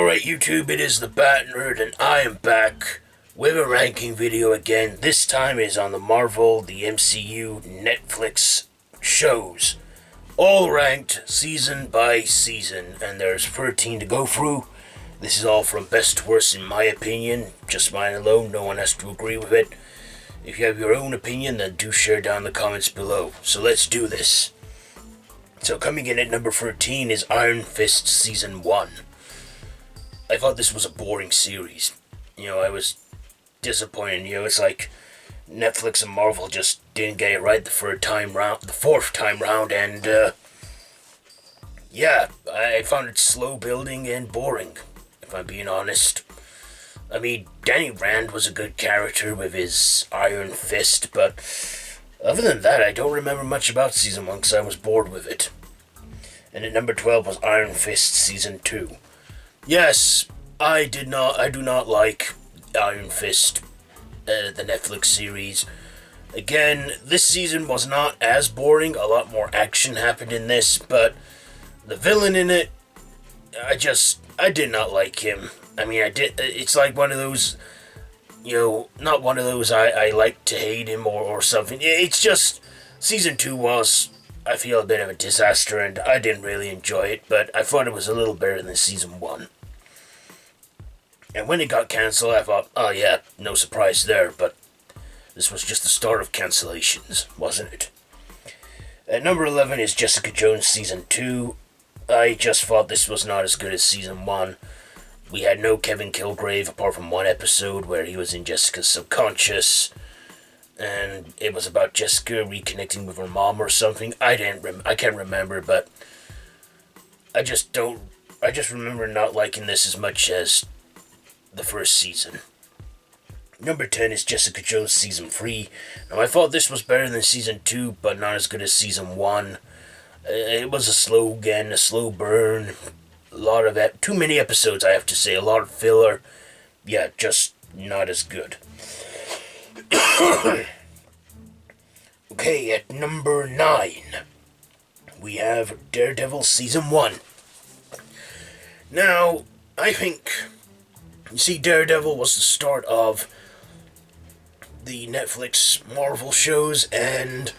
Alright YouTube, it is the Bat Nerd and I am back with a ranking video again. This time is on the Marvel, the MCU, Netflix shows. All ranked season by season, and there's 13 to go through. This is all from best to worst in my opinion, just mine alone, no one has to agree with it. If you have your own opinion, then do share down in the comments below. So let's do this. So coming in at number 13 is Iron Fist Season 1. I thought this was a boring series. I was disappointed. It's like Netflix and Marvel just didn't get it right the fourth time round, and I found it slow building and boring, if I'm being honest. I mean, Danny Rand was a good character with his Iron Fist, but other than that, I don't remember much about Season 1 because I was bored with it. And at number 12 was Iron Fist Season 2. Yes, I do not like Iron Fist, the Netflix series. Again, this season was not as boring. A lot more action happened in this, but the villain in it, I did not like him. I mean, it's like one of those, not one of those I like to hate him or something. It's just, Season 2 was, I feel, a bit of a disaster, and I didn't really enjoy it, but I thought it was a little better than Season 1. And when it got cancelled, I thought, oh yeah, no surprise there, but this was just the start of cancellations, wasn't it? At number 11 is Jessica Jones Season 2. I just thought this was not as good as Season 1. We had no Kevin Kilgrave apart from one episode where he was in Jessica's subconscious, and it was about Jessica reconnecting with her mom or something. I can't remember, but I just remember not liking this as much as the first season. Number 10 is Jessica Jones Season 3. Now, I thought this was better than Season 2, but not as good as Season 1. It was a slow burn. A lot of too many episodes, I have to say. A lot of filler. Yeah, just not as good. Okay, at number 9, we have DareDevil Season 1. Now, I think, you see, DareDevil was the start of the Netflix Marvel shows, and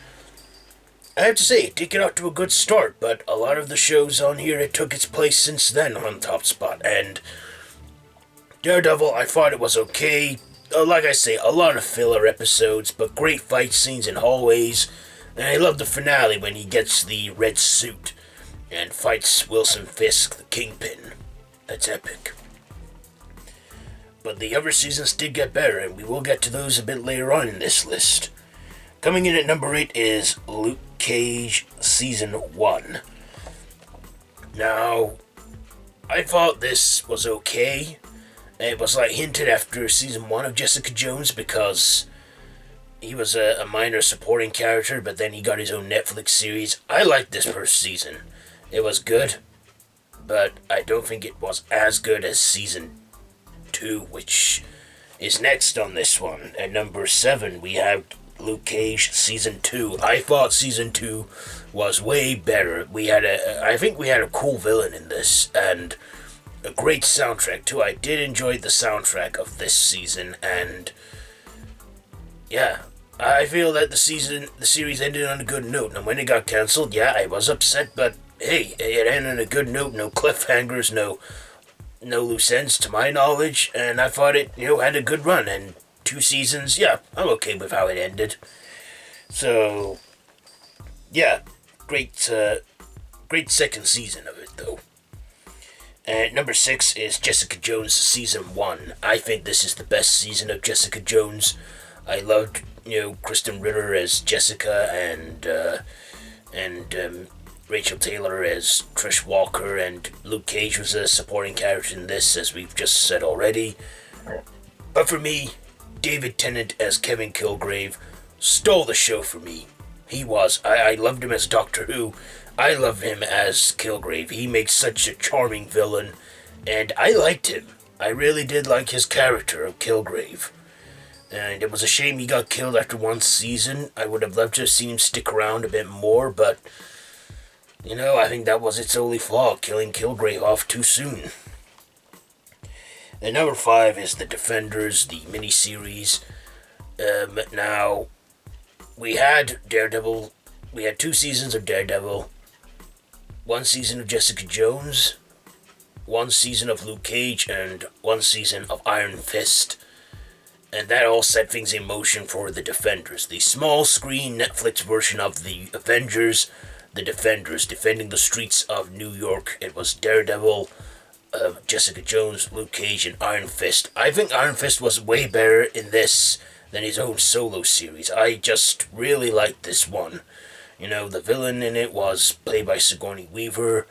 I have to say, it did get out to a good start, but a lot of the shows on here, it took its place since then on top spot, and Daredevil, I thought it was okay. Like I say, a lot of filler episodes, but great fight scenes in hallways, and I love the finale when he gets the red suit and fights Wilson Fisk, the Kingpin. That's epic. But the other seasons did get better, and we will get to those a bit later on in this list. Coming in at number 8 is Luke Cage Season 1. Now, I thought this was okay. It was like hinted after Season 1 of Jessica Jones because he was a minor supporting character, but then he got his own Netflix series. I liked this first season. It was good, but I don't think it was as good as Season 2, which is next on this one. At number 7, we have Luke Cage Season 2. I thought Season 2 was way better. I think we had a cool villain in this, and a great soundtrack too. I did enjoy the soundtrack of this season, and yeah, I feel that the series ended on a good note. And when it got cancelled, yeah, I was upset, but hey, it ended on a good note. No cliffhangers, no loose ends to my knowledge, and I thought it, had a good run, and 2 seasons, yeah, I'm okay with how it ended. So, yeah, great second season of it, though. And number 6 is Jessica Jones Season 1. I think this is the best season of Jessica Jones. I loved, Kristen Ritter as Jessica, and Rachel Taylor as Trish Walker, and Luke Cage was a supporting character in this, as we've just said already. But for me, David Tennant as Kevin Kilgrave stole the show for me. I loved him as Doctor Who. I love him as Kilgrave. He makes such a charming villain, and I liked him. I really did like his character of Kilgrave. And it was a shame he got killed after one season. I would have loved to have seen him stick around a bit more, but I think that was its only flaw, killing Kilgrave off too soon. And number 5 is The Defenders, the miniseries. Now, we had Daredevil. We had 2 seasons of Daredevil, 1 season of Jessica Jones, 1 season of Luke Cage, and 1 season of Iron Fist. And that all set things in motion for The Defenders, the small screen Netflix version of the Avengers. The Defenders, defending the streets of New York. It was Daredevil, Jessica Jones, Luke Cage, and Iron Fist. I think Iron Fist was way better in this than his own solo series. I just really liked this one. You know, the villain in it was played by Sigourney Weaver.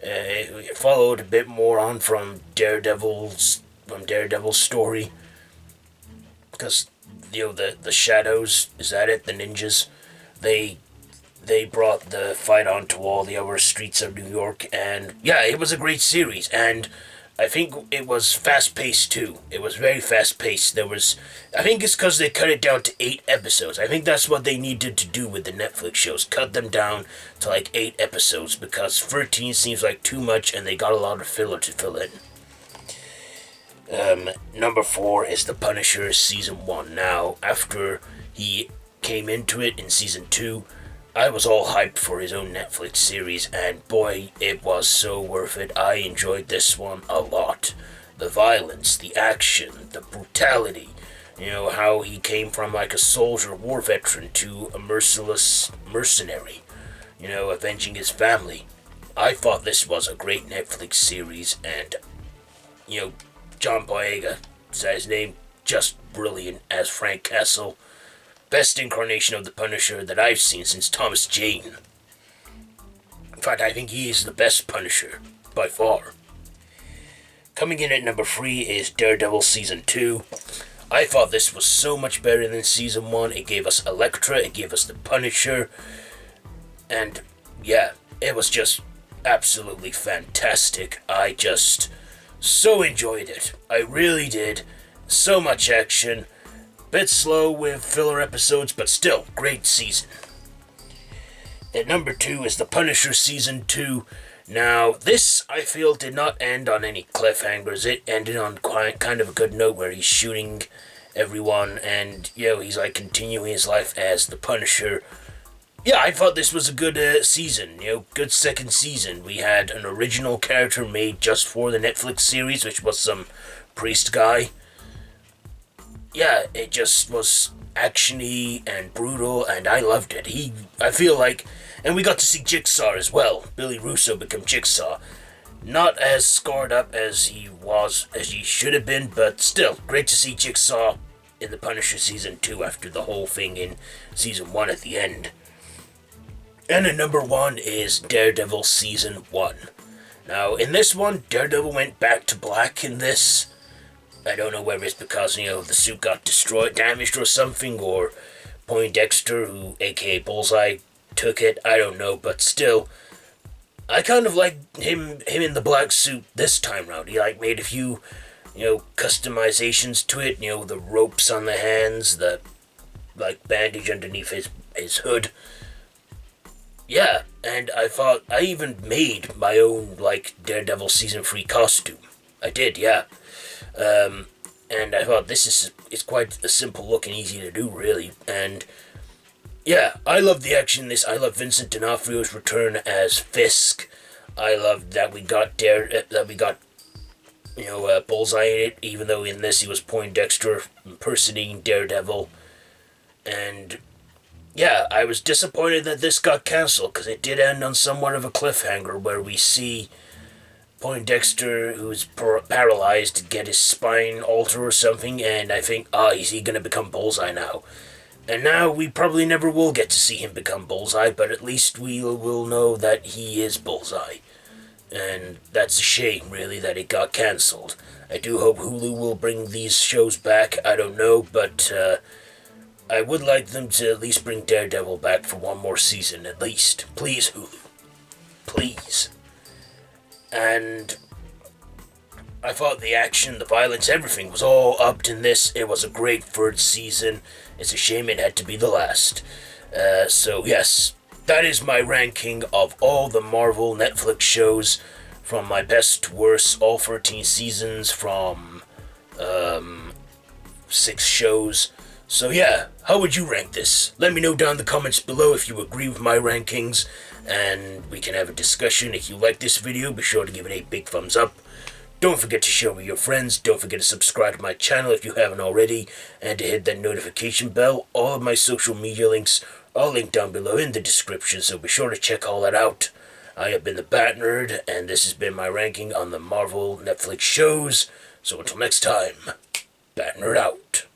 It followed a bit more on from Daredevil's story. Because, you know, the Shadows, is that it? The ninjas? They brought the fight onto all the other streets of New York, and yeah, it was a great series, and I think it was fast-paced too. It was very fast-paced. I think it's because they cut it down to 8 episodes. I think that's what they needed to do with the Netflix shows, cut them down to like 8 episodes, because 13 seems like too much, and they got a lot of filler to fill in. Number 4 is The Punisher Season 1. Now, after he came into it in Season 2, I was all hyped for his own Netflix series, and boy, it was so worth it. I enjoyed this one a lot. The violence, the action, the brutality, you know, how he came from like a soldier, war veteran, to a merciless mercenary, you know, avenging his family. I thought this was a great Netflix series, and, you know, John Boyega, is that his name? Just brilliant as Frank Castle. Best incarnation of the Punisher that I've seen since Thomas Jane. In fact, I think he is the best Punisher, by far. Coming in at number 3 is Daredevil Season 2. I thought this was so much better than Season 1. It gave us Elektra, it gave us the Punisher, and yeah, it was just absolutely fantastic. I just so enjoyed it. I really did. So much action. Bit slow with filler episodes, but still, great season. At number 2 is The Punisher Season 2. Now, this, I feel, did not end on any cliffhangers. It ended on kind of a good note where he's shooting everyone, and, you know, he's, like, continuing his life as the Punisher. Yeah, I thought this was a good season, you know, good second season. We had an original character made just for the Netflix series, which was some priest guy. Yeah, it just was actiony and brutal, and I loved it. I feel like, and we got to see Jigsaw as well. Billy Russo become Jigsaw. Not as scarred up as he should have been, but still, great to see Jigsaw in The Punisher Season 2 after the whole thing in Season 1 at the end. And at number 1 is Daredevil Season 1. Now, in this one, Daredevil went back to black in this. I don't know whether it's because, you know, the suit got damaged or something, or Poindexter, who, aka Bullseye, took it. I don't know, but still, I kind of like him in the black suit this time round. He, like, made a few, you know, customizations to it, you know, the ropes on the hands, the, like, bandage underneath his hood. Yeah, and I thought, I even made my own, like, Daredevil Season 3 costume. I did, yeah. And I thought it's quite a simple look and easy to do, really. And yeah, I love the action in this. I love Vincent D'Onofrio's return as Fisk. I love that we got Bullseye in it, even though in this he was Poindexter impersonating Daredevil. And yeah, I was disappointed that this got cancelled, because it did end on somewhat of a cliffhanger where we see Poindexter, who's paralyzed, get his spine altered or something, and I think, is he going to become Bullseye now? And now we probably never will get to see him become Bullseye, but at least we will know that he is Bullseye. And that's a shame, really, that it got cancelled. I do hope Hulu will bring these shows back. I don't know, but I would like them to at least bring Daredevil back for one more season, at least. Please, Hulu. Please. And I thought the action, the violence, everything was all upped in this. It was a great third season. It's a shame it had to be the last. So yes, that is my ranking of all the Marvel Netflix shows, from my best to worst, all 13 seasons, from 6 shows. So yeah, how would you rank this? Let me know down in the comments below if you agree with my rankings, and we can have a discussion. If you like this video, be sure to give it a big thumbs up. Don't forget to share with your friends. Don't forget to subscribe to my channel if you haven't already, and to hit that notification bell. All of my social media links are linked down below in the description, so be sure to check all that out. I have been the Bat Nerd, and this has been my ranking on the Marvel Netflix shows. So until next time, Bat Nerd out.